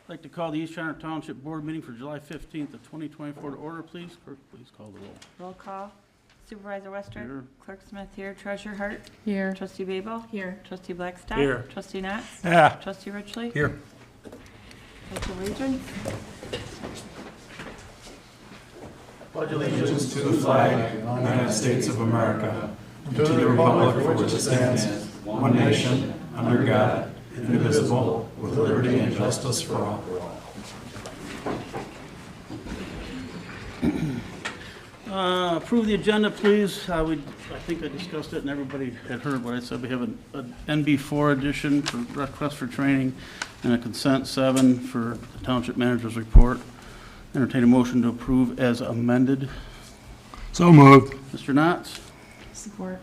I'd like to call the East China Township Board meeting for July 15th of 2024 to order, please. Clerk, please call the roll. Roll call. Supervisor Wester? Here. Clerk Smith here. Treasurer Hart? Here. Trustee Babel? Here. Trustee Blackstock? Here. Trustee Knotts? Yeah. Trustee Richley? Here. Pledge allegiance. Pledge allegiance to the flag of the United States of America, and to the republic for which it stands, one nation, under God, indivisible, with liberty and justice for all. Approve the agenda, please. I think I discussed it and everybody had heard what I said. We have an NB4 edition for request for training and a consent 7 for the Township Manager's report. Entertain a motion to approve as amended. So moved. Mr. Knotts? Support.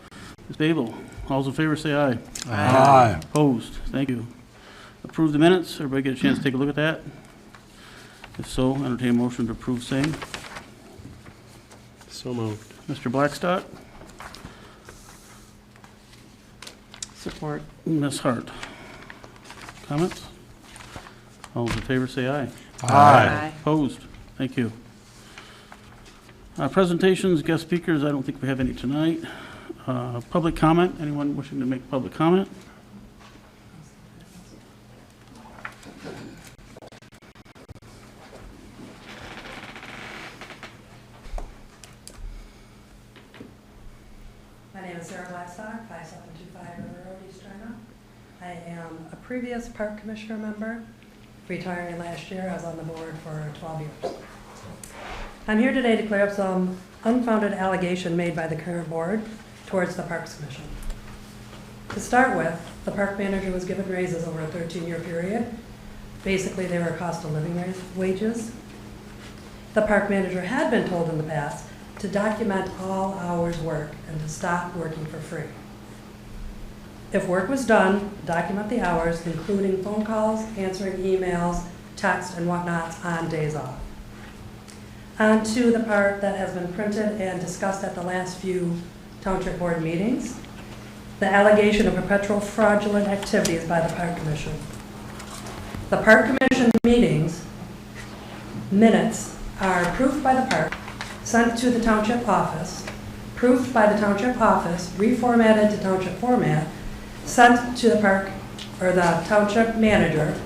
Ms. Babel? All those in favor say aye. Aye. Opposed? Thank you. Approve the minutes. Everybody get a chance to take a look at that? If so, entertain a motion to approve same. So moved. Mr. Blackstock? Support. Ms. Hart? Comments? All those in favor say aye. Aye. Opposed? Thank you. Presentations, guest speakers, I don't think we have any tonight. Public comment, anyone wishing to make public comment? My name is Sarah Blackstock, 5725 River Road, East China. I am a previous park commissioner member, retiring last year. I was on the board for 12 years. I'm here today to clear up some unfounded allegation made by the current board towards the Parks Commission. To start with, the park manager was given raises over a 13-year period. Basically, they were cost of living wages. The park manager had been told in the past to document all hours worked and to stop working for free. If work was done, document the hours, including phone calls, answering emails, text, and whatnot on days off. On to the part that has been printed and discussed at the last few Township Board meetings, the allegation of perpetual fraudulent activities by the Park Commission. The Park Commission meetings minutes are approved by the park, sent to the Township office, proofed by the Township office, reformatted to Township format, sent to the park or the Township manager,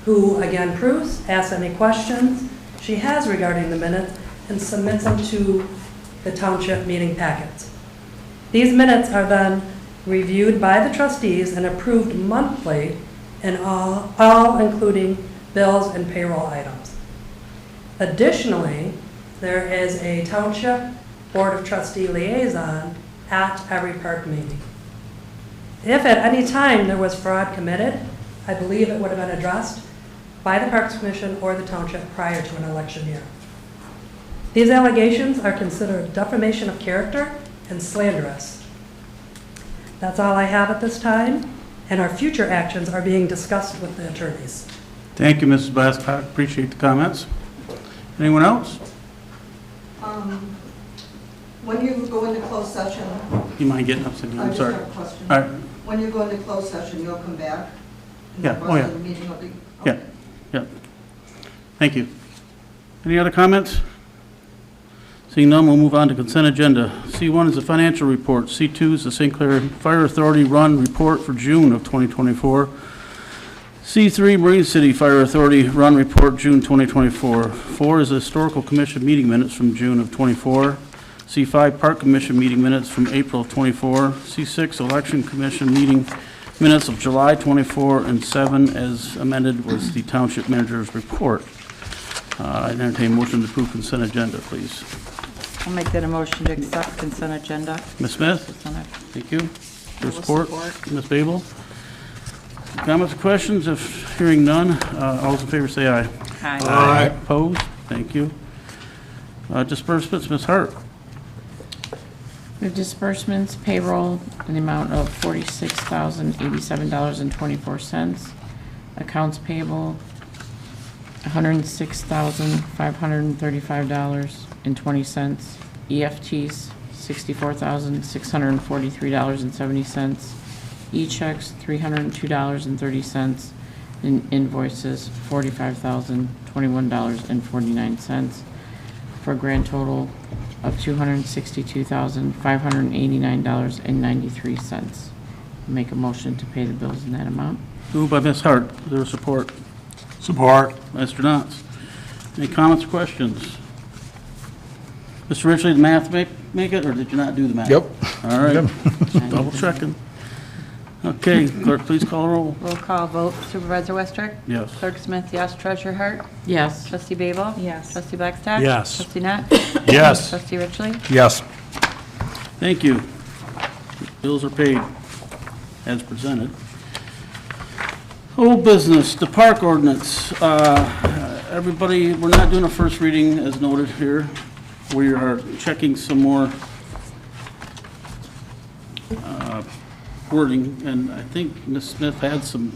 who again proofs, asks any questions she has regarding the minutes, and submits them to the Township meeting packets. These minutes are then reviewed by the trustees and approved monthly, and all including bills and payroll items. Additionally, there is a Township Board of Trustee liaison at every park meeting. If at any time there was fraud committed, I believe it would have been addressed by the Parks Commission or the Township prior to an election year. These allegations are considered defamation of character and slanderous. That's all I have at this time, and our future actions are being discussed with the attorneys. Thank you, Mrs. Blackstock. Appreciate the comments. Anyone else? When you go into closed session, You mind getting up, Cindy? I I'm just sorry. have a question. All right. When you go into closed session, you'll come back? And Yeah. the Oh, rest yeah. of the meeting will be- Yeah. okay. Yeah. Thank you. Any other comments? Seeing none, we'll move on to consent agenda. C1 is the financial report. C2 is the St. Clair Fire Authority Run Report for June of 2024. C3, Marine City Fire Authority Run Report, June 2024. 4 is the Historical Commission meeting minutes from June of 24. C5, Park Commission meeting minutes from April of 24. C6, Election Commission meeting minutes of July 24, and 7, as amended, was the Township Manager's report. I entertain a motion to approve consent agenda, please. I'll make that a motion to accept consent agenda. Ms. Smith? Consent. Thank you. I Your will support? support. Ms. Babel? Comments or questions? If hearing none, all those in favor say aye. Aye. Opposed? Thank you. Disbursements, Ms. Hart. We have disbursements, payroll in the amount of $46,087.24. Accounts payable, $106,535.20. EFTs, $64,643.70. E-checks, $302.30. in invoices, $45,021.49, for a grand total of $262,589.93. Make a motion to pay the bills in that amount. Moved by Ms. Hart. Is there support? Support. Mr. Knotts. Any comments or questions? Mr. Ridgely, the math make it, or did you not do the math? Yep. All right. Double checking. Okay, clerk, please call the roll. Roll call vote, Supervisor Westrick? Yes. Clerk Smith, yes. Treasurer Hart? Yes. Trustee Babel? Yes. Trustee Blackstock? Yes. Trustee Knott? Yes. Trustee Ridgely? Yes. Thank you. Bills are paid as presented. Old business, the park ordinance. Everybody, we're not doing a first reading as noted here. We are checking some more wording, and I think Ms. Smith had some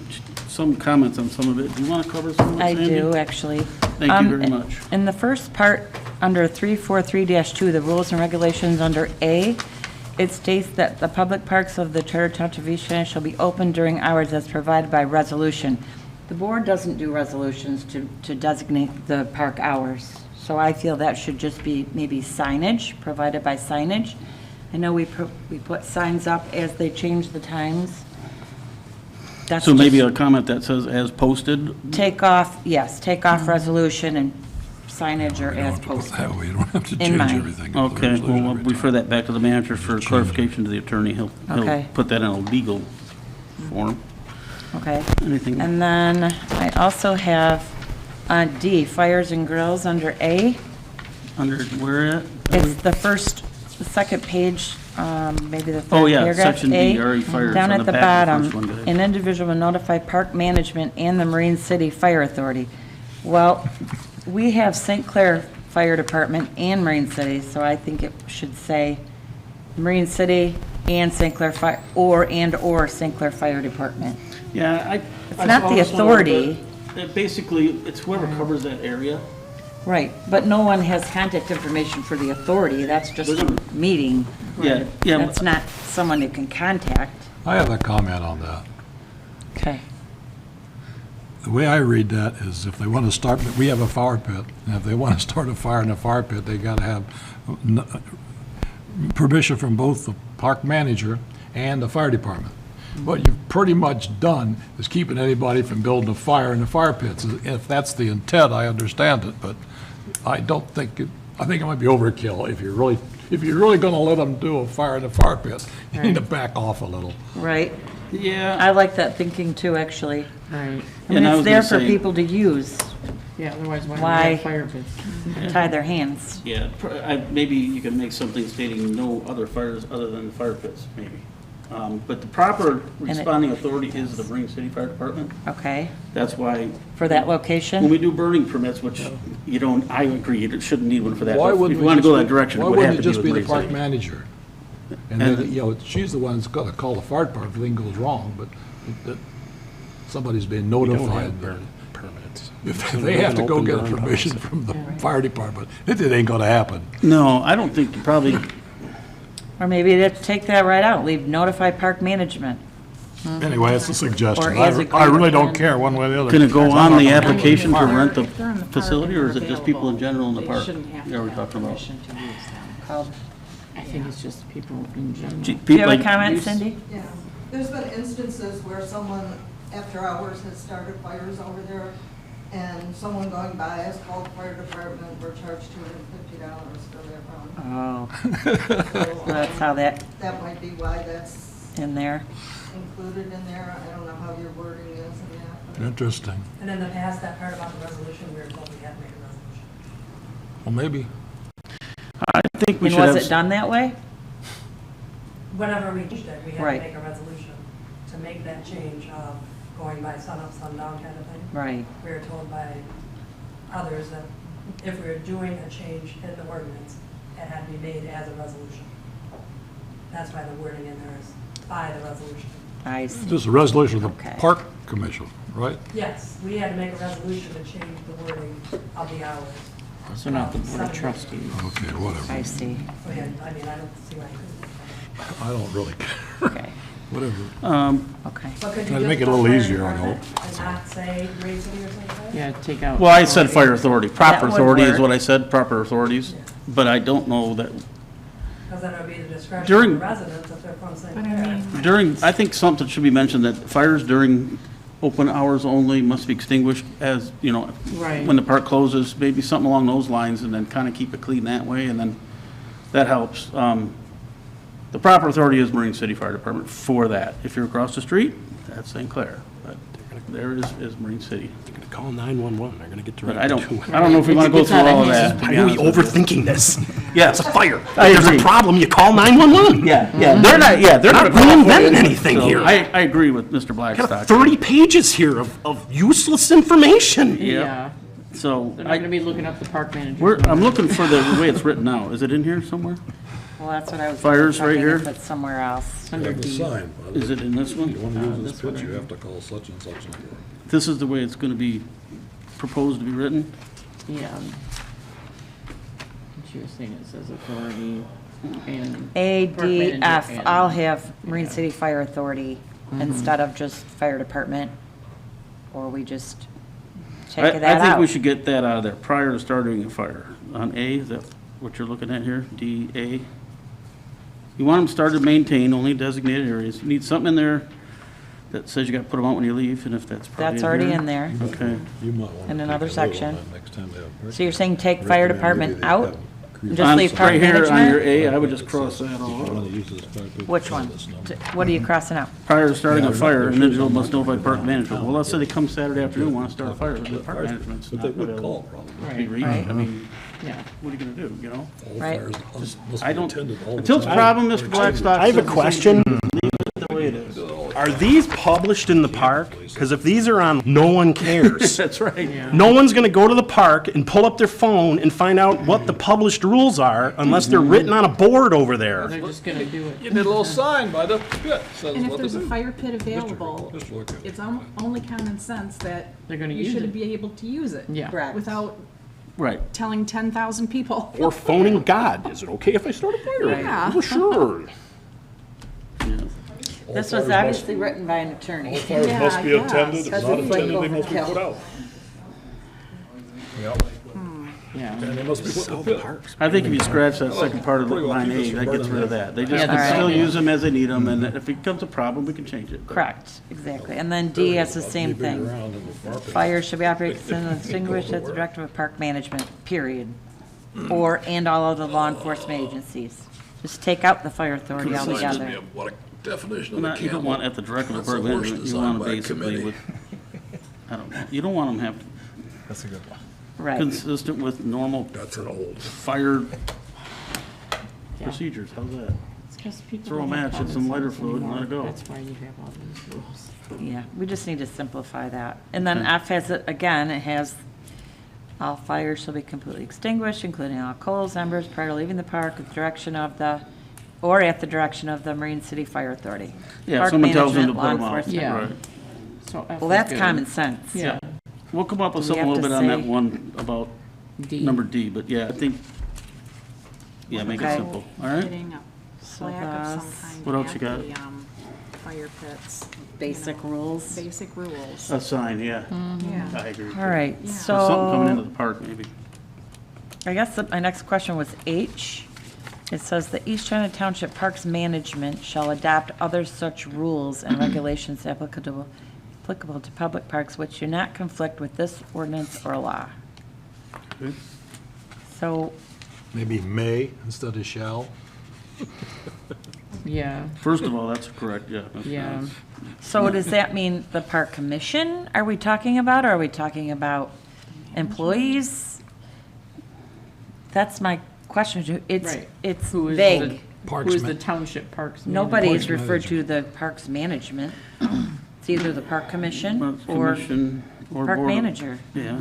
comments on some of it. Do you want to cover some of it, I Sandy? do, actually. Thank you very much. In the first part, under 343-2, the rules and regulations under A, it states that the public parks of the Charter Township of East China shall be open during hours as provided by resolution. The board doesn't do resolutions to designate the park hours, so I feel that should just be maybe signage, provided by signage. I know we put signs up as they change the times. That's So maybe just- a comment that says as posted? Take off, yes, take off resolution and signage or as posted. That way you don't have to In change mind. everything. Okay, well, we'll refer that back to the manager for Just change it. clarification to the attorney. He'll Okay. put that in a legal form. Okay. Anything? And then I also have D, fires and grills under A. Under where at? It's the second page, maybe the Oh, third yeah, paragraph. section D, A. RE fires Down on at the the back of the bottom, first one, go ahead. an individual will notify park management and the Marine City Fire Authority. Well, we have St. Clair Fire Department and Marine City, so I think it should say Marine City and St. Clair Fire, or St. Clair Fire Department. Yeah, It's not the authority. Basically, it's whoever covers that area. Right, but no one has contact information for the authority, that's just a meeting. Yeah, yeah. That's not someone you can contact. I have a comment on that. Okay. The way I read that is if they want to start, we have a fire pit, and if they want to start a fire in a fire pit, they got to have permission from both the park manager and the fire department. What you've pretty much done is keeping anybody from building a fire in the fire pits. If that's the intent, I understand it, but I don't think I think it might be overkill. If you're really going to let them do a fire in the fire pit, you need to back off a little. Right, Yeah. I like that thinking too, actually. Right. I mean, And I it's was there gonna for say- people to use, Yeah, otherwise why do we Why? have fire pits? tie their hands. Yeah, maybe you can make something stating no other fires other than the fire pits, maybe. But the proper responding authority is the Marine City Fire Department. Okay, That's why, for that when location? we do burning permits, which you don't, I agree, you shouldn't need one for that. Why but wouldn't If we you want to just go be- that direction, it why would wouldn't have it to be just with be the Marine park City. manager? And- And then, she's the one that's got to call the fire department if anything goes wrong, but that somebody's been notified. Permits. If they have to go get a permission from the fire department, it ain't going to happen. No, I don't think you probably, Or maybe they'd take that right out, leave notify park management. Anyway, it's a suggestion. Or as agreed I really upon. don't care one way or the other. can it go on the application to If rent the they're in the park facility, and or they're is it just people in general in the park? They shouldn't have Yeah, to we're have talking about. permission to use them. Called- I think it's just people in general. Gee, Do you have a like- comment, Cindy? Yeah, there's been instances where someone, after hours, has started fires over there, and someone going by has called the fire department, we're charged $250 for that run. Oh, So, that's how that, that might be why that's in there. included in there. I don't know how your wording is in that. but- Interesting. And in the past, that part about the resolution, we were told we had to make a resolution. Well, maybe. I think we And should have. was it done that way? Whenever we changed it, we had to Right. make a resolution to make that change of going by sun up, sundown kind of thing. Right. We were told by others that if we were doing a change in the ordinance, it had to be made as a resolution. That's why the wording in there is by the resolution. I see. This is a resolution of the Okay. park commission, right? Yes, we had to make a resolution to change the wording of the hours. So not the board of trustees. Okay, whatever. I see. So, yeah, I mean, I don't see why I couldn't. I don't really care. Okay. Whatever. Okay. But could you Try to just make it a put little fire easier, I department And not say Green City or something? Yeah, take out. Well, I said fire authority. Proper That would authority is work. what I said, proper authorities. But I don't know that, Because then it would be the discretion During- of the residents if they're from St. Clair. during, I think something should be mentioned that fires during open hours only must be extinguished as, you know, Right. when the park closes, maybe something along those lines, and then kind of keep it clean that way, and then that helps. The proper authority is Marine City Fire Department for that. If you're across the street, that's St. Clair, but there is Marine City. They're gonna call 911, they're gonna get But directed to. I don't know if we want to go It's through not a all of hand. that. to Why be are we honest with you. overthinking this? Yeah. It's a fire. I If there's agree. a problem, you call 911. Yeah, they're not, they're not Not reinventing anything here. I agree with Mr. Got Blackstock. 30 pages here of useless information. Yeah, So, they're not gonna be looking up the park manager. I'm looking for the way it's written now. Is it in here somewhere? Well, that's what I was. Fires right checking here? if it's somewhere else. Under Have a D. sign. Is it in this You one? want to use this pitch, you have to call such and such number. This is the way it's going to be proposed to be written? Yeah. What you were saying, it says authority and. ADF, and- I'll have Marine City Fire Authority instead of just fire department, or we just take that I think we out. should get that out of there prior to starting a fire. On A, is that what you're looking at here? D, A? You want them started, maintain only designated areas. You need something in there that says you got to put them out when you leave, and if that's probably That's already in there. Okay. You might want to In take another a note on section. that next time they have a So you're saying take fire department out? and Just On- leave park Right here on your management? A, I would just cross that If you all want out. to use this fire pitch, Which call one? this number. What are you crossing out? Prior to starting a fire, an individual must notify park management. Well, let's say they come Saturday afternoon, want to start a fire, the park management's But not they would available. call probably. to be reached. Right. I mean, Yeah. what are you going to do, you know? All Right. fires must I be don't, attended all the until it's a time. problem, Mr. Blackstock. I have a says the same question. thing. Leave it the way it is. Are these published in the park? Because if these are on, no one cares. That's right. No one's gonna go to the park and pull up their phone and find out what the published rules are unless they're written on a board over there. They're just gonna do it. You need a little sign by the pit, says And if what to there's a do. fire pit available, Just look at it. it's only common sense that They're gonna you use should it. be able to use it. Yeah. Correct. Without Right. telling 10,000 people. Or phoning God. Is it okay if I start a fire? Yeah. Well, sure. This was obviously written by an attorney. Fires Yeah, must be I guess. attended, if That's not what's like attended, they must be overkill. put out. Yep, Yeah. and they must be put in the pit. I think if you scratch that second part of line A, that gets rid of that. They just Yeah, can that's still right. use them as they need them, and if it becomes a problem, we can change it. Correct, exactly. And then D has the same Keeping thing. around in the fire pit. Fire should be operated and extinguished at the directive of park management, period. Or, and all other law enforcement agencies. Just take out the fire authority Sign just altogether. be a- What a definition of a Not, you don't camel. want at the directive of That's park the worst management, you design want by them a basically committee. with, I don't know, you don't want them to have That's a good one. Right. consistent with normal That's an old. fire procedures, how's that? It's 'cause people Throw a don't have match in some common lighter sense fluid and let it anymore. go. That's why you have all these rules. Yeah, we just need to simplify that. And then Okay. F has it, again, it has, all fires shall be completely extinguished, including all coals, embers, prior to leaving the park with direction of the, or at the direction of the Marine City Fire Authority. Yeah, Park someone tells them to management, put law them out. enforcement. Yeah. Right. So F Well, is that's good. common sense. Yeah. We'll come up with Do we something a have little to bit on that say- one about D. number D, but yeah, I think, yeah, make it Okay. simple, all right? Getting a So plaque of that's- some kind. What else you at got? the, fire pits. Basic rules. Basic rules. A sign, yeah, Yeah. I agree. All right, Yeah. Or something coming into so the park, maybe. I guess my next question was H. It says the East China Township Parks Management shall adopt other such rules and regulations applicable to public parks which do not conflict with this ordinance or law. Okay. So, Maybe may instead of shall. Yeah, First of all, that's correct, yeah. that's yeah. nice. so does that mean the park commission are we talking about, or are we talking about employees? That's my question. It's, Right. it's Who is vague. the- Who Parks is the man- township parks? Nobody is Parks referred to the parks management. It's either the park commission Parks or Commission or park board of- manager. Yeah,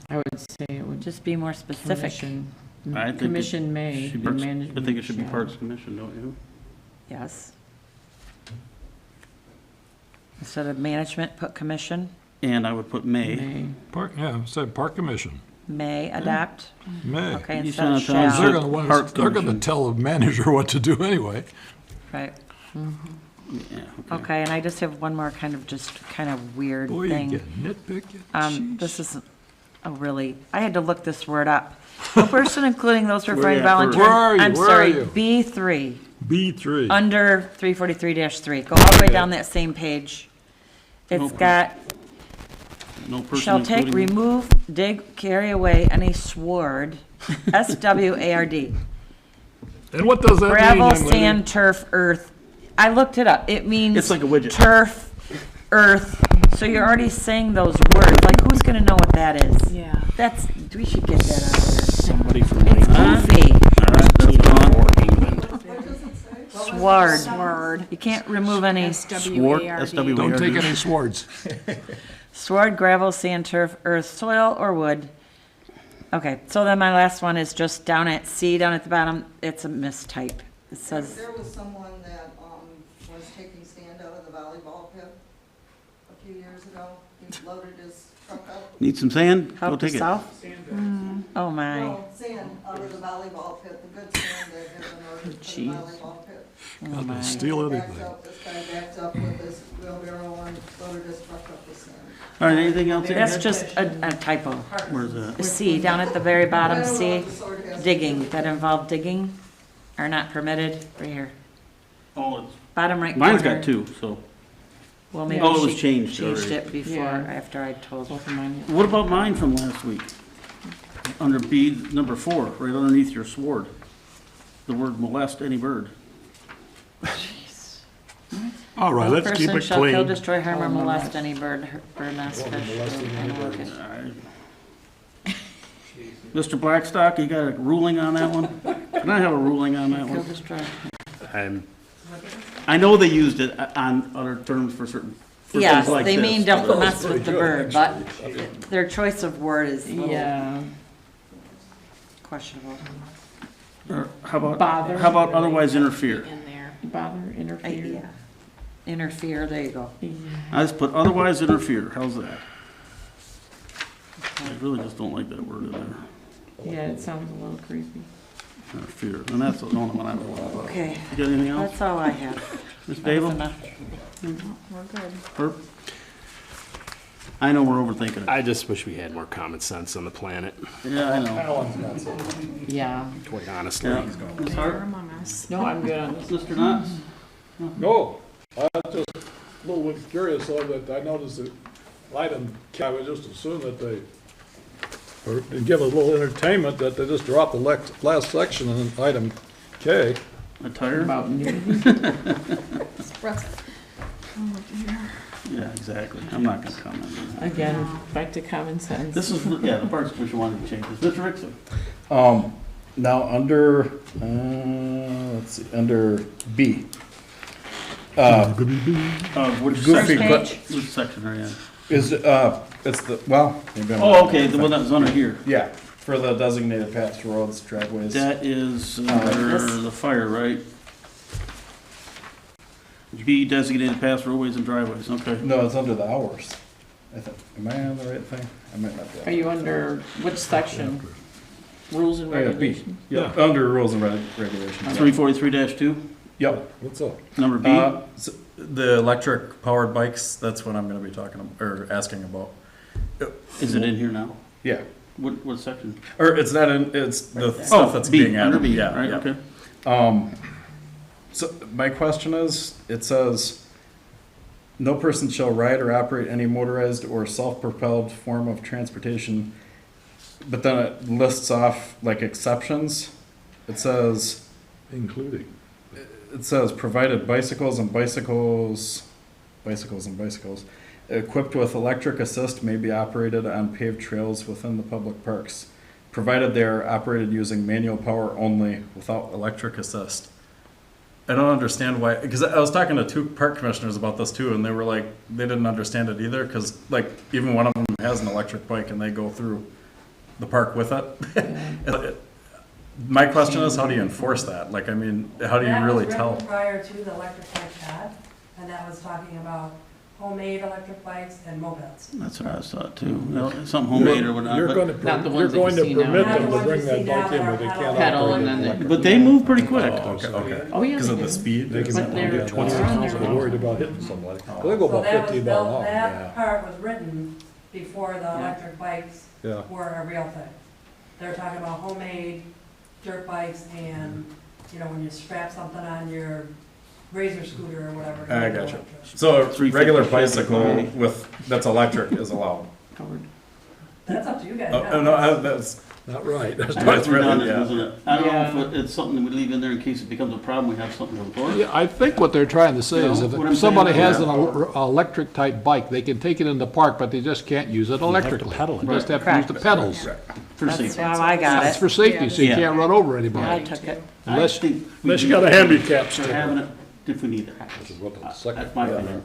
I would say it would Just be more specific. commission. I think it Commission may, should be the Parks- management. I think it should be shall. Parks Commission, don't you? Yes. Instead of management, put commission, And I would put may. May. Park, yeah, said park commission. may adopt. May. Okay, East instead of China Township shall. They're Park gonna Commission. tell the manager what to do anyway. Right. Yeah, Okay, and I just have one more kind of weird Boy, you thing. get nitpicky. This is a really, I had to look this word up. No person, including those referring at first? volunteers. Where are you? I'm Where are sorry, you? B3, B3. under 343-3. Go all the way down that same page. It's Okay. got, No person shall take, including- remove, dig, carry away any sward, SWARD, And what does that mean, gravel, young lady? sand, turf, earth. I looked it up. It means. It's like a widget. Turf, earth. So you're already saying those words. Like, who's gonna know what that is? Yeah. We should get that out of there. Somebody from It's goofy. All right, that's gone. England. What does it say? Sward. Sword. You can't remove any Sward, SWARD. SW. Don't take any swords. sward, gravel, sand, turf, earth, soil, or wood. Okay, so then my last one is just down at C, down at the bottom. It's a mistype. It says, There was someone that, was taking sand out of the volleyball pit a few years ago. He loaded his truck up. Need some sand? Go help the take it. south? Oh, my. No, sand out of the volleyball pit, the good sand that had been ordered for the Jeez. volleyball pit. God, my. they steal Backs anything. up, this guy backed up with his wheelbarrow and loaded his truck up with sand. All right, anything else? That's just a typo. Where's that? A C, down at the very bottom, I don't know C, what the sword has to digging, that involve digging are not permitted, right here. Oh, it's, Bottom right corner. mine's got two, so. Well, maybe Oh, it was she changed changed already. it before, Yeah. after I told her. Both of mine. What about mine from last week? Under B, number 4, right underneath your sword. The word molest any bird. All right, No let's keep person it shall kill, clean. destroy, harm, or Oh, molest any bird, bird, nest, fish, or animal. All right. Mr. Blackstock, you got a ruling on that one? Can I have a ruling on that Kill, one? destroy. I know they used it on other terms for certain, for Yes, things like they this, mean but- don't mess with the bird, but their choice of word is a little Yeah. questionable. Or how about, Bother. how about otherwise interfere? In there. Bother, interfere. Yeah. Interfere, there you go. Yeah. I just put otherwise interfere, how's that? I really just don't like that word in there, Yeah, it sounds a little creepy. interfere, and that's the only one I don't want. Okay, You got anything else? that's all I have. Ms. That was Dable? enough. We're good. Herb? I know we're overthinking it. I just wish we had more common sense on the planet, Yeah, I know. Yeah. quite honestly. Yeah. Ms. They're Hart? among us. No, I'm good on this. Mr. Knotts? No, I was just a little bit curious, though, that I noticed that item, I would just assume that they, or to give a little entertainment, that they just dropped the last section in item K. Attire? About nudity. Yeah, exactly. I'm not gonna comment on that. Again, back to common sense. This is, yeah, the Parks Commission wanted to change this. Mr. Rickson? Now, under, let's see, under B. Which Goofy section? Page? Which section are you in? Is, it's the, well. maybe I'm- Oh, okay, the one that's under here. Yeah, for the designated paths, roads, driveways. That is under This- the fire, right? B designated paths, roadways, and driveways, okay. No, it's under the hours. I think, am I on the right thing? I might not be. Are you under which section? Rules and Oh, yeah, B. regulations? Yep, under rules and regulations. 343-2, Yep. What's up? number B. So the electric powered bikes, that's what I'm gonna be talking, or asking about. Is it in here now? Yeah, What section? or it's not in, it's the Right there. stuff that's B, being added. under B, Yeah, right, yeah. okay. So my question is, it says, no person shall ride or operate any motorized or self-propelled form of transportation, but then it lists off like exceptions. It says, Including. provided bicycles equipped with electric assist may be operated on paved trails within the public parks, provided they are operated using manual power only without electric assist. I don't understand why, because I was talking to two park commissioners about this too, and they were like, they didn't understand it either, because like, even one of them has an electric bike and they go through the park with it. My question is, how do you enforce that? Like, I mean, how do you really tell? That was written prior to the electric bike pad, and that was talking about homemade electric bikes and mopeds. That's what I was thought too. You know, something homemade or whatnot. You're but- going to, Not the you're ones that you going to see now. permit Not them the to ones bring you that see now bike in, that but they are can't pedal operate and it then they- electric. But they move pretty quick. Okay, okay. Oh, yeah. Because they of the do. speed? They can, But they're- yeah, they're that's- on their they're own. worried about hitting somebody. They go So about that was 50 mile built, an hour, that yeah. part was written before the electric bikes Yeah. were a real thing. They're talking about homemade dirt bikes and, you know, when you strap something on your razor scooter or whatever. I gotcha. So a 350 regular Chevy. bicycle with, that's electric is allowed? That's up to you guys. Oh, no, that's, Not right. That's But not it's That's redundant, yeah. isn't it? I don't know Yeah. if it's something that we leave in there in case it becomes a problem, we have something to report. Yeah, I think what they're trying to say You is know, if what I'm somebody saying, has yeah. an electric type bike, they can take it in the park, but they just can't use it electrically. pedal it. They just have to use the pedals. For That's safety. how I got It's it. for safety, so you Yeah. can't run over I anybody. took it. Unless, I think we unless you need got a to- handicap for sticker. having it if we need it, that's my opinion.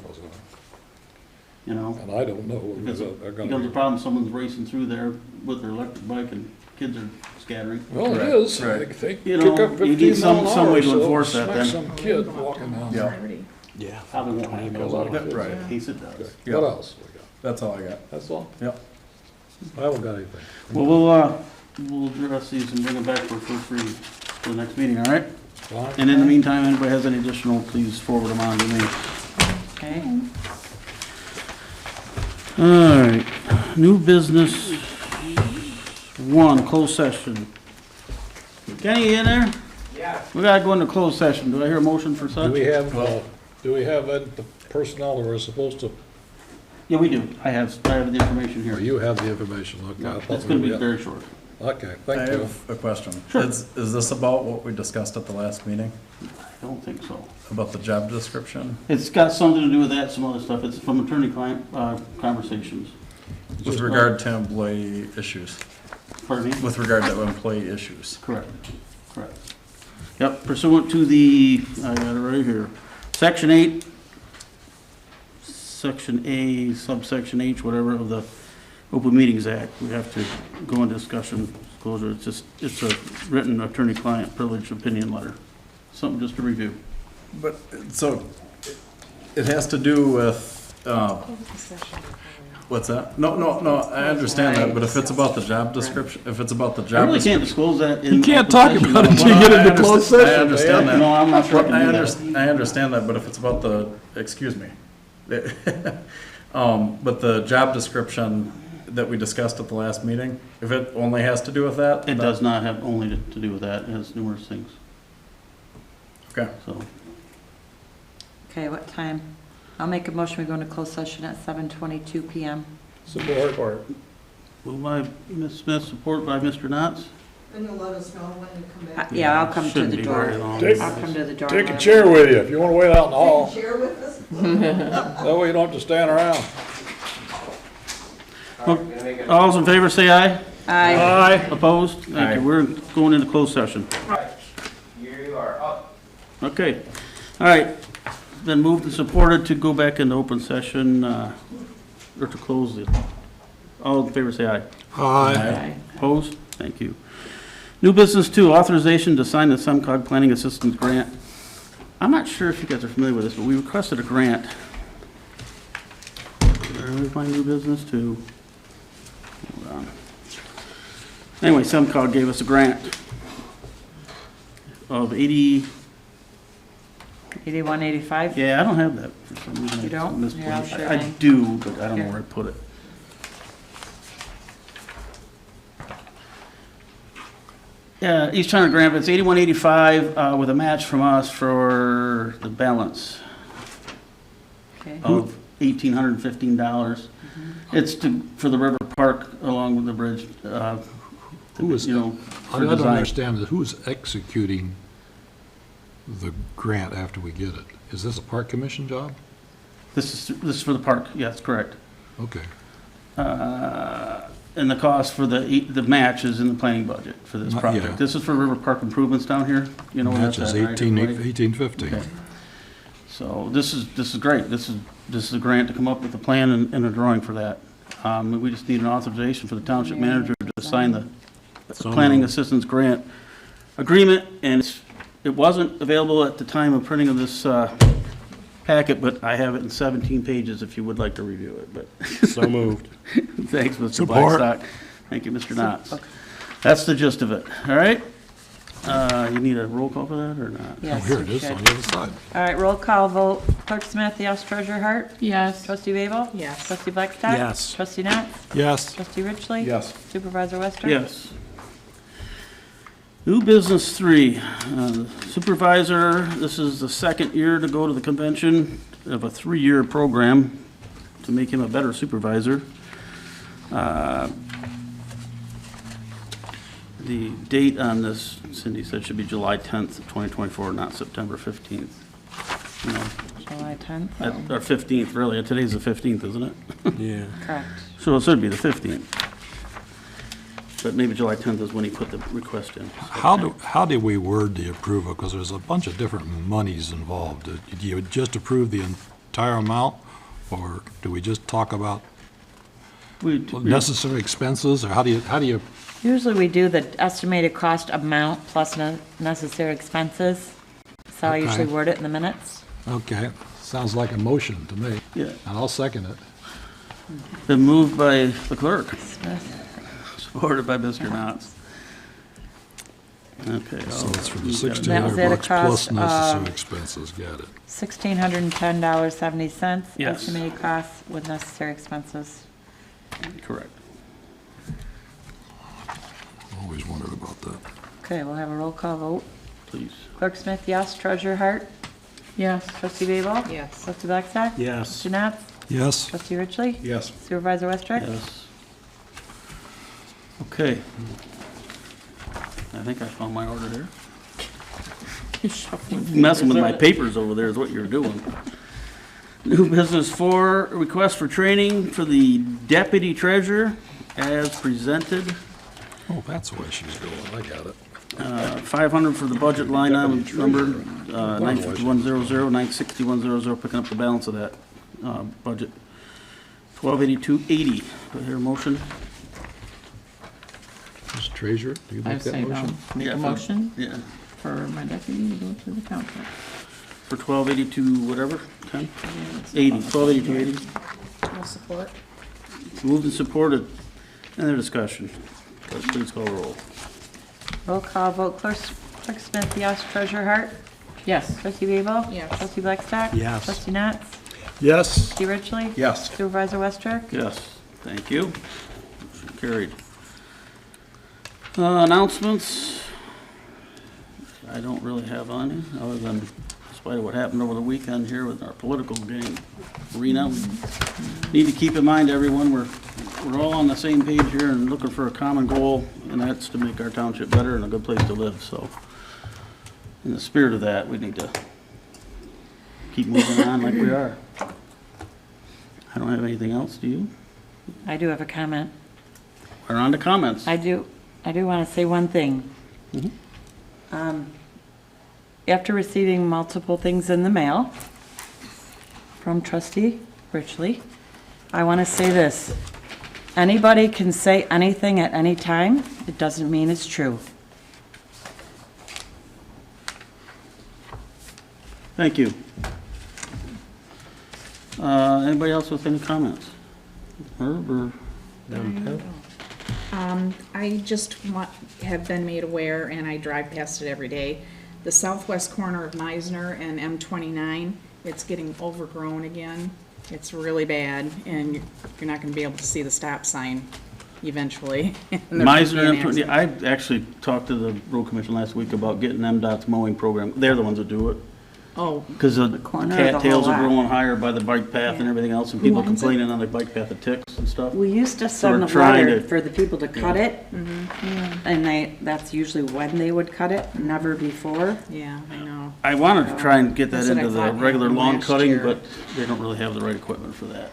You know? And I don't know. Because They're it gonna becomes a be- problem, someone's racing through there with their electric bike and kids are scattering. Well, it Right, is. right. They You kick know, up you need 15 some- mile an some way hour, to so enforce that smack then. some kid walking down. yeah, Yeah. Probably won't happen, Kills a lot of kids. right. in case it does. Yeah. What else we got? That's all I got. That's all? Yep. I haven't got anything. Well, we'll address these and bring them back for first reading for the next meeting, all right? Fine. And in the meantime, anybody has any additional, please forward them on to me. Okay. All right, new business one, closed session. Kenny, you in there? Yeah. We gotta go into closed session. Do I hear a motion for Do such? we have the personnel that we're supposed to, Yeah, we do. I have the information or here. you have the information? Okay, I thought It's gonna be we- very short. Okay, I thank you. have a question. Sure. Is this about what we discussed at the last meeting? I don't think so. About the job description? It's got something to do with that, some other stuff. It's from attorney-client, conversations. With regard to employee issues? Pardon me? With regard to employee issues? Correct, correct. Yep, pursuant to the, I got it right here, Section 8, Section A, subsection H, whatever, of the Open Meetings Act, we have to go into discussion, disclosure. It's a written attorney-client privilege opinion letter. Something just to review. But, so, it has to do with, what's that? No, I understand that, but if it's about the job description, if it's about the I job really can't description. disclose that in. You can't open talk session, about it though. until you get into closed I session. understand that. No, I'm not sure I can do that. I understand that, but if it's about the, excuse me. But the job description that we discussed at the last meeting, if it only has to do with that? It does not have only to do with that, it has numerous things, Okay. so. Okay, what time? I'll make a motion, we go into closed session at 7:22 PM. Support. Moved by Ms. Smith, support by Mr. Knotts. And you'll let us know when you come back. Yeah, I'll come to Shouldn't the be door. very long. I'll come to the door. Take a chair with you if you want to wait out in the hall. Take a chair with us? That way you don't have to stand around. All those in favor say aye. Aye. Aye. Opposed? Thank Aye. you. We're going into closed session. You are up. Okay. All right. Been moved and supported to go back into open session, or to close it. All in favor say aye. Aye. Opposed? Thank you. New business two, authorization to sign the SEMCOG Planning Assistance Grant. I'm not sure if you guys are familiar with this, but we requested a grant. Where's my new business two? Hold on. Anyway, SEMCOG gave us a grant of 8185? yeah, I don't have that for some reason. You don't? Misplaced. Here, I'll share I mine. do, but I don't know Here. where I put it. Yeah, East China grant, it's 8185 with a match from us for the balance Okay. of $1,815. It's for the river park along with the bridge. Who is, you know, I for don't design. understand, who's executing the grant after we get it? Is this a park commission job? This is for the park, yes, correct. Okay. And the cost for the match is in the planning budget for this Yeah. project. This is for river park improvements down here, you know. where Match that's is at, right, everybody? 1850. Okay. So this is great. This is a grant to come up with a plan and a drawing for that. We just need an authorization for the township manager to sign the planning assistance grant agreement, and it wasn't available at the time of printing of this packet, but I have it in 17 pages if you would like to review it, but. So moved. Thanks, Mr. Support. Blackstock. Thank you, Mr. Knotts. That's the gist of it, all right? You need a roll call for that, or not? Oh, Yes, here we it is should. on the other side. All right, roll call vote. Clerk Smith, yes. Treasurer Hart? Yes. Trustee Babel? Yes. Trustee Blackstock? Yes. Trustee Knotts? Yes. Trustee Richley? Yes. Supervisor Wester? Yes. New business 3, supervisor, this is the second year to go to the convention of a 3-year program to make him a better supervisor. The date on this, Cindy said, should be July 10th, 2024, not September 15th. No, July 10th? or 15th, really. Today's the 15th, isn't it? Yeah. Correct. So it should be the 15th. But maybe July 10th is when he put the request in. How do we word the approval? Because there's a bunch of different monies involved. Do you just approve the entire amount? Or do we just talk about necessary expenses? Or how do you, Usually we do the estimated cost amount plus necessary expenses. That's how I Okay. usually word it in the minutes. okay, sounds like a motion to me. Yeah. And I'll second it. Been moved by the clerk, Smith. supported by Mr. Knotts. Okay. So it's for the That was at a $1,600 plus cost necessary of- expenses, got it. $1,610.70. Yes. Estimated costs with necessary expenses. Correct. Always wondered about that. Okay, we'll have a roll call vote. Please. Clerk Smith, yes. Treasurer Hart? Yes. Trustee Babel? Yes. Trustee Blackstock? Yes. Trustee Knotts? Yes? Trustee Richley? Yes. Supervisor Wester? Yes. Okay. I think I found my order there. Messing with my papers over there is what you're doing. New business 4, request for training for the deputy treasurer as presented. Oh, that's the way she's doing it, I got it. 500 for the budget line item number 95100, 96100, picking up the balance of that budget. 128280. Do I hear a motion? Mr. Treasurer, do you I make that say motion? make Yeah, a for- motion Yeah, for my deputy to go to the council. for 1282 whatever, 10? 80, 128280. I'll support. Moved and supported. Any other discussion? Please call roll. Roll call vote. Clerk Smith, yes. Treasurer Hart? Yes. Trustee Babel? Yes. Trustee Blackstock? Yes. Trustee Knotts? Yes. Trustee Richley? Yes. Supervisor Wester? Yes, thank you. Motion carried. Announcements. I don't really have any, other than, in spite of what happened over the weekend here with our political game arena. We need to keep in mind, everyone, we're all on the same page here and looking for a common goal, and that's to make our township better and a good place to live, so. In the spirit of that, we need to keep moving on like we are. I don't have anything else, do you? I do have a comment. We're on to comments. I do want to say one thing. After receiving multiple things in the mail from Trustee Richley, I want to say this. Anybody can say anything at any time. It doesn't mean it's true. Thank you. Anybody else with any comments? Herb or Pep? I just have been made aware, and I drive past it every day, the southwest corner of Meisner and M29, it's getting overgrown again. It's really bad, and you're not gonna be able to see the stop sign eventually. And there could be Meisner, an M20, accident. I actually talked to the road commission last week about getting MDOT's mowing program. They're the ones that do it. Oh, Because the corner or the cattails whole are lot? growing higher by the bike path and Yeah. everything else, and Who people owns it? complaining on the bike path of ticks and stuff. We used to So we're send the trying letter to- for the people to cut it, and that's usually when they would cut it, never before. yeah, I know. I wanted to try and get that That's what into I the thought regular happened lawn last cutting, year. but they don't really have the right equipment for that.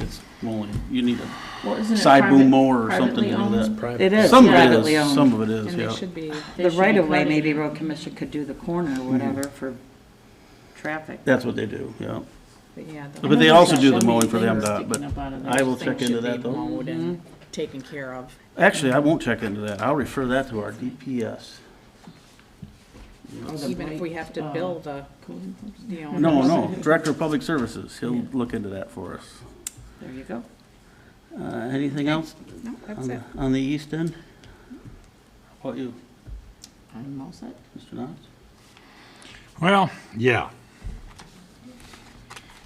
It's only, you need a Well, isn't it side boom private- mower or something privately to do owned? that. It is Some of it privately is, owned. some of it is, And they yeah. should be, The right of way, cutting. maybe road commission could do the corner or whatever for traffic. That's what they do, yeah. but yeah. But they also do the so many mowing for the things MDOT, but sticking up out of I there. will Things check into should be that, though. mowed and taken care of. Actually, I won't check into that. I'll refer that to our DPS. Even if we have to bill the, No, Director of Public Services, he'll look into that for us. There you go. Anything else no, that's it. on the east end? How about you, I'm all set. Mr. Knopf? Well, yeah.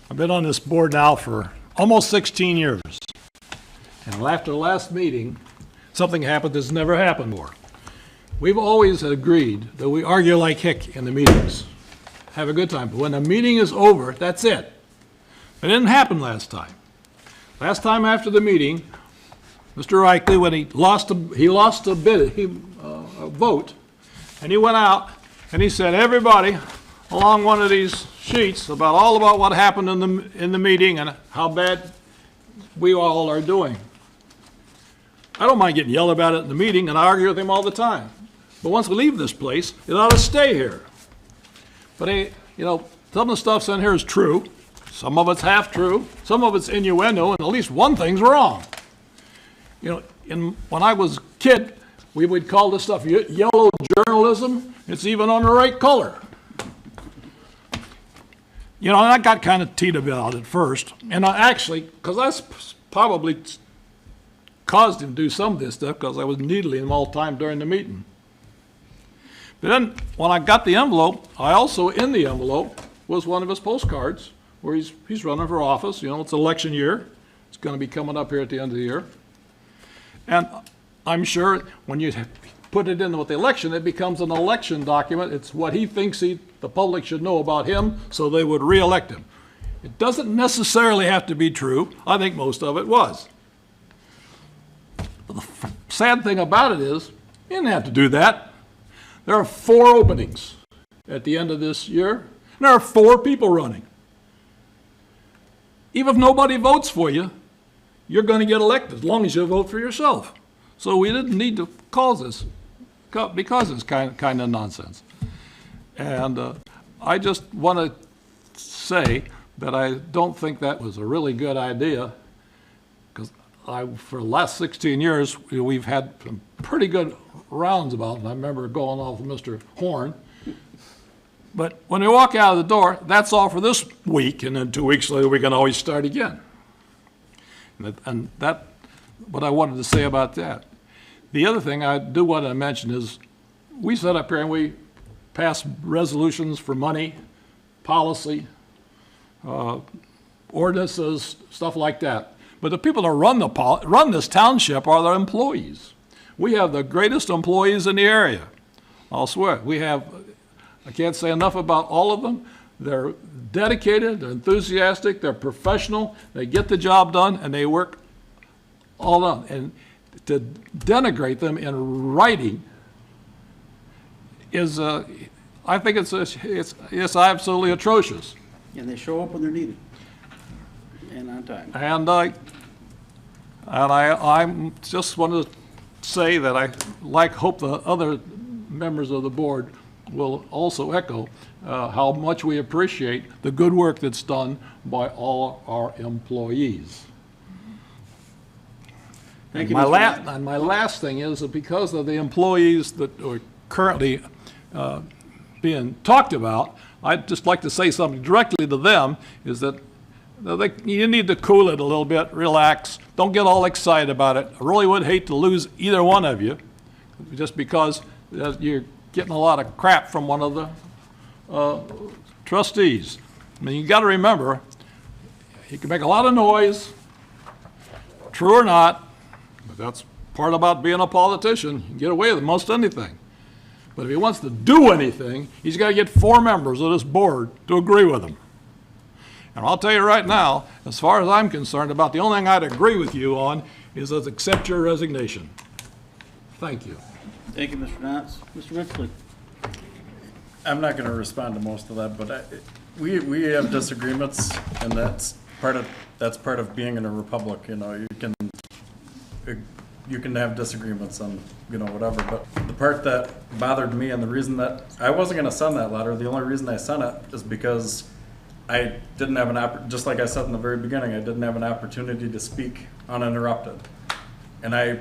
I've been on this board now for almost 16 years. And after the last meeting, something happened that's never happened before. We've always agreed that we argue like heck in the meetings. Have a good time. But when the meeting is over, that's it. It didn't happen last time. Last time after the meeting, Mr. Reichley, when he lost a vote, and he went out and he said, everybody, along one of these sheets all about what happened in the meeting and how bad we all are doing. I don't mind getting yelled about it in the meeting, and I argue with him all the time. But once we leave this place, it ought to stay here. But some of the stuff's in here is true. Some of it's half true. Some of it's innuendo, and at least one thing's wrong. When I was a kid, we would call this stuff yellow journalism. It's even on the right color. And I got kind of teed about it at first. And I actually, because I probably caused him to do some of this stuff because I was needling him all the time during the meeting. But then when I got the envelope, in the envelope was one of his postcards where he's running for office. It's election year. It's going to be coming up here at the end of the year. And I'm sure when you put it in with the election, it becomes an election document. It's what he thinks the public should know about him, so they would re-elect him. It doesn't necessarily have to be true. I think most of it was. But the sad thing about it is, you didn't have to do that. There are 4 openings at the end of this year, and there are 4 people running. Even if nobody votes for you, you're going to get elected as long as you vote for yourself. So we didn't need to cause this because it's kind of nonsense. And I just want to say that I don't think that was a really good idea, because for the last 16 years, we've had some pretty good rounds about it. And I remember going off with Mr. Horn. But when you walk out of the door, that's all for this week, and then 2 weeks later, we can always start again. And that's what I wanted to say about that. The other thing I do want to mention is we sit up here and we pass resolutions for money, policy, ordinances, stuff like that. But the people that run this township are the employees. We have the greatest employees in the area. I'll swear. I can't say enough about all of them. They're dedicated, they're enthusiastic, they're professional, they get the job done, and they work all done. And to denigrate them in writing is, I think it's absolutely atrocious. And they show up when they're needed, and on time. And I just want to say that I hope the other members of the board will also echo how much we appreciate the good work that's done by all our employees. Thank you, And my last thing is that because of the employees that are currently being talked about, I'd just like to say something directly to them, is that you need to cool it a little bit, relax, don't get all excited about it. I really would hate to lose either one of you, just because you're getting a lot of crap from one of the trustees. I mean, you got to remember, he can make a lot of noise, true or not, but that's part about being a politician. You can get away with most anything. But if he wants to do anything, he's got to get 4 members of this board to agree with him. And I'll tell you right now, as far as I'm concerned, about the only thing I'd agree with you on is to accept your resignation. Thank you. Thank you, Mr. Knotts. Mr. Richley. I'm not going to respond to most of that, but we have disagreements, and that's part of being in a republic. You can have disagreements on whatever. But the part that bothered me, and the reason that I wasn't going to send that letter, the only reason I sent it is because I didn't have just like I said in the very beginning, I didn't have an opportunity to speak uninterrupted, and I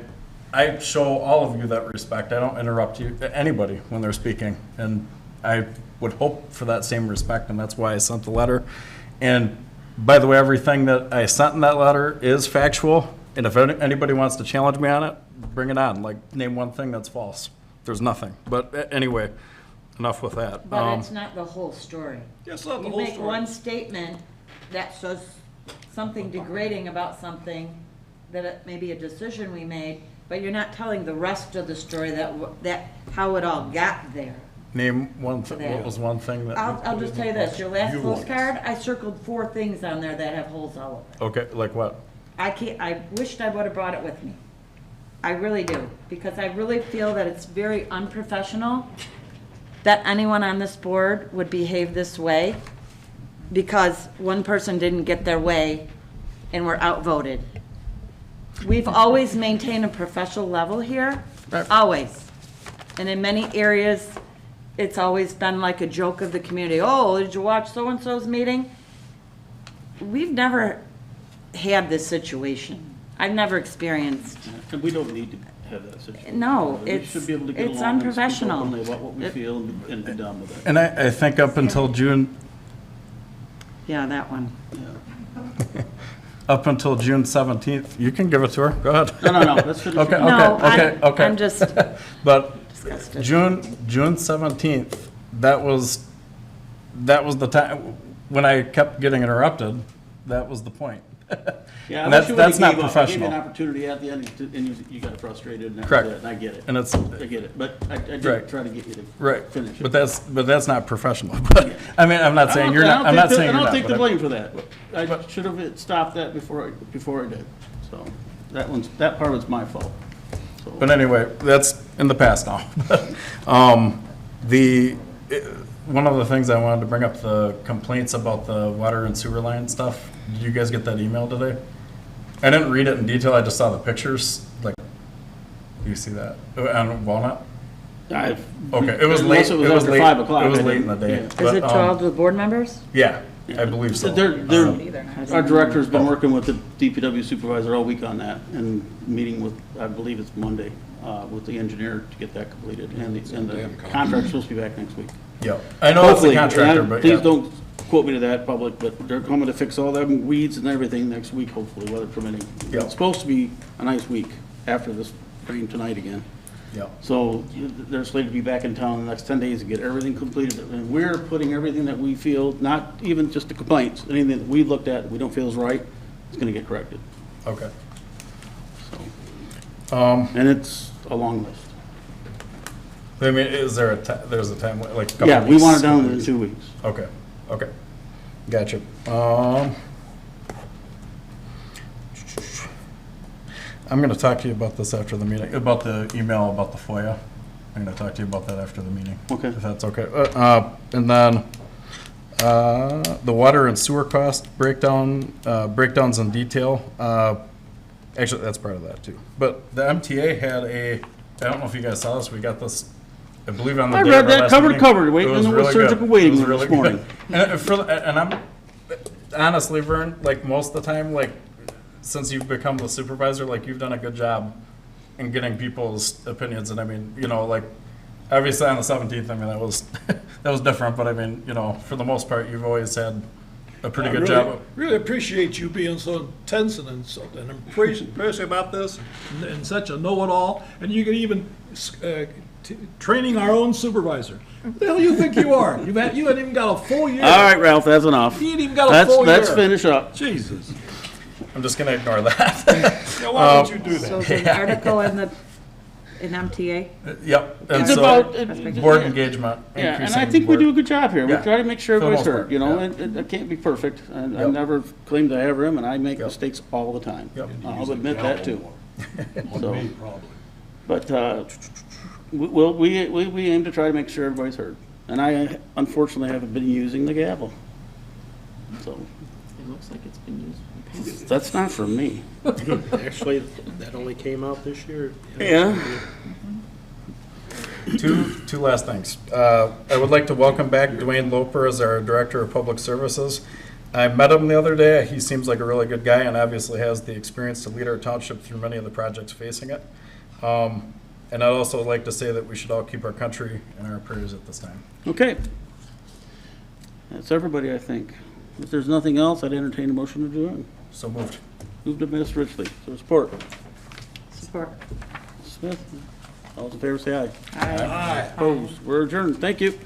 show all of you that respect. I don't interrupt anybody when they're speaking, and I would hope for that same respect, and that's why I sent the letter. And by the way, everything that I sent in that letter is factual, and if anybody wants to challenge me on it, bring it on. Like, name one thing that's false. There's nothing. But anyway, enough with that. But it's not the whole story. Yes, not the You whole make story. one statement that says something degrading about something, that it may be a decision we made, but you're not telling the rest of the story, that how it all got there. Name one thing. What was one thing that? I'll just tell you this, your last postcard, I circled 4 things on there that have holes all over it. Okay, like what? I wished I would have brought it with me. I really do, because I really feel that it's very unprofessional that anyone on this board would behave this way because one person didn't get their way and were outvoted. We've always maintained a professional level here, always. And in many areas, it's always been like a joke of the community. Oh, did you watch so-and-so's meeting? We've never had this situation. I've never experienced. And we don't need to have that situation. No, We should be able to get it's along and speak unprofessional. openly about what we feel and be done with it. And I think up until June, Yeah, that one. up until June 17th, you can give it to her. Go ahead. No, let's finish. Okay, it. No, okay. I'm just But disgusted. June 17th, that was the time, when I kept getting interrupted, that was the point. Yeah, And I wish you that's would've not gave professional. an opportunity at the end, and you got frustrated, and that was Correct. it, and I get it. And it's, I get it, but I did Right. try to get you to right, finish it. but that's not professional. But, I mean, I'm not saying you're not, I'm not saying you're I not. don't take the but blame for that. I should have stopped that before I did, so that part was my fault. So- But anyway, that's in the past now. One of the things I wanted to bring up, the complaints about the water and sewer line stuff. Did you guys get that email today? I didn't read it in detail, I just saw the pictures, like, you see that? On Walnut? I- Okay, it was unless late, it was after late, 5 o'clock, it was I late in the didn't- day. yeah. Is it But, to all the board members? Yeah, I believe so. Our director's been working with the DPW supervisor all week on that, and meeting with, I believe it's Monday, with the engineer to get that completed, and the contract's supposed to be back next week. Yeah, I know it's the Hopefully, contractor, and but please yeah. don't quote me to that, public, but they're coming to fix all them weeds and everything next week, hopefully, weather permitting. Yeah. It's supposed to be a nice week after this rain tonight again. Yeah. So they're slated to be back in town in the next 10 days to get everything completed. And we're putting everything that we feel, not even just the complaints, anything that we looked at, that we don't feel is right, is going to get corrected. Okay. And it's a long list. I mean, is there there's a time, like a couple Yeah, we weeks? want it done in 2 weeks. Okay, okay. Gotcha. I'm gonna talk to you about this after the meeting, about the email about the FOIA. I'm gonna talk to you about that after the meeting. Okay. If that's okay. And then, the water and sewer cost breakdowns in detail. Actually, that's part of that too. But the MTA had I don't know if you guys saw this, we got this, I believe on the I day read of our that last cover to meeting. cover, It waiting was in the really surgical good. waiting It was room this really morning. good. And I'm, honestly, Vern, like most of the time, like, since you've become the supervisor, like, you've done a good job in getting people's opinions, and I mean, like, obviously on the 17th, I mean, that was different, but I mean, for the most part, you've always had a pretty good job. Really appreciate you being so intense and impressive about this, and such a know-it-all, and you can even training our own supervisor. Who the hell you think you are? You haven't even got a full year. All right, Ralph, that's enough. You ain't even got a full year. Let's finish up. Jesus. I'm just gonna ignore that. Yeah, why would you do So that? there's an article in MTA? Yep. And It's so, about board engagement. Yeah, and I increasing think we board- do a good job here. We Yeah. try to make sure For the everybody's most heard, part, you know, yeah. and it can't be perfect. And I Yep. never claimed I have them, and I make Yep. mistakes all the time. Yep. I'll admit that too. So, Me, probably. but, we aim to try to make sure everybody's heard. And I unfortunately haven't been using the gavel. So, It looks like it's been used. that's not for me. Actually, that only came out this year. Yeah. Two last things. I would like to welcome back Dwayne Loper as our Director of Public Services. I met him the other day. He seems like a really good guy and obviously has the experience to lead our township through many of the projects facing it. And I'd also like to say that we should all keep our country in our prayers at this time. Okay. That's everybody, I think. If there's nothing else, I'd entertain a motion to adjourn. So moved. Moved to Ms. Richley. So support. Support. Smith. All those in favor say aye. Aye. Opposed? We're adjourned. Thank you.